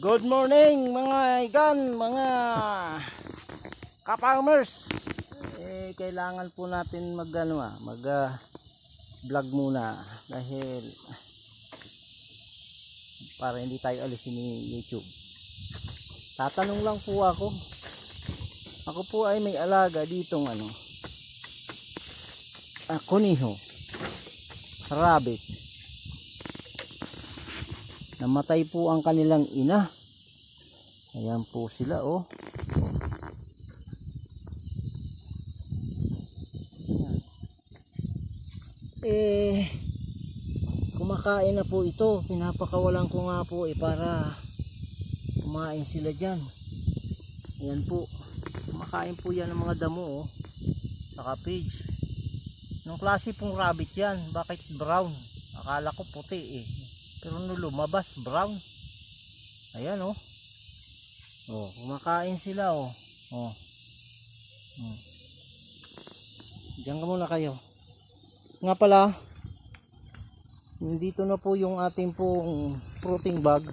Good morning mga igan, mga ka-farmers. Kailangan po natin mag vlog muna dahil para hindi tayo alisin ni YouTube. Tatanong lang po ako. Ako po ay may alaga ditong kuniho, rabbit. Namatay po ang kanilang ina. Ayan po sila oh. Ayan. Kumakain na po ito. Pinapakawalan ko nga po para kumain sila dyan. Ayan po. Kumakain po yan ng mga damo oh. Saka page. Anong klase pong rabbit yan? Bakit brown? Akala ko puti eh. Pero nung lumabas brown. Ayan oh. Oh, kumakain sila oh. Oh. Diyan ka muna kayo. Nga pala, dito na po yung ating pong fruiting bag.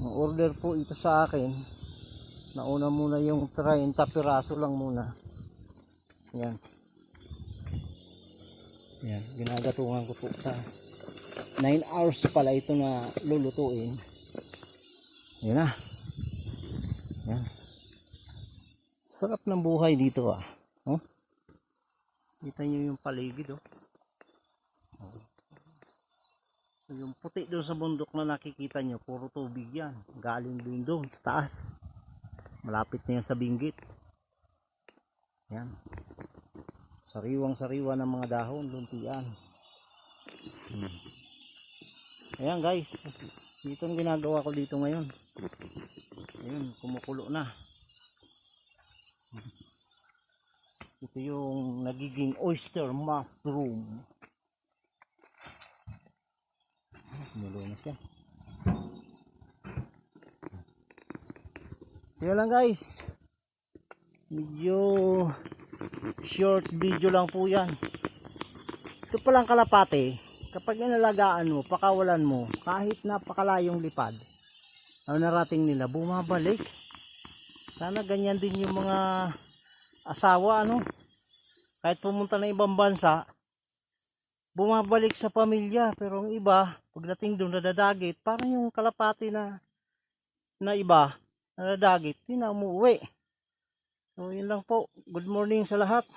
Order po ito sa akin. Nauna muna yung 30 piraso lang muna. Ayan. Ayan, ginagatungan ko po sa 9 hours pala ito na lulutuin. Ayan na. Ayan. Sarap ng buhay dito ah. Oh? Kita nyo yung paligid oh. Yung puti doon sa bundok na nakikita nyo, puro tubig yan. Galing din doon sa taas. Malapit na yan sa Binggit. Ayan. Sariwang sariwa ng mga dahon, luntian. Ayan guys, dito ang ginagawa ko dito ngayon. Ayun, kumukulo na. Ito yung nagiging oyster mushroom. Kumulo na siya. Kaya lang guys, medyo short video lang po yan. Ito palang kalapate. Kapag inalagaan mo, pakawalan mo, kahit napakalayong lipad, narating nila, bumabalik. Sana ganyan din yung mga asawa, kahit pumunta na ibang bansa, bumabalik sa pamilya. Pero ang iba, pagdating doon nadadagit, parang yung kalapati na iba, nadadagit, hindi na umuwi. So yun lang po. Good morning sa lahat.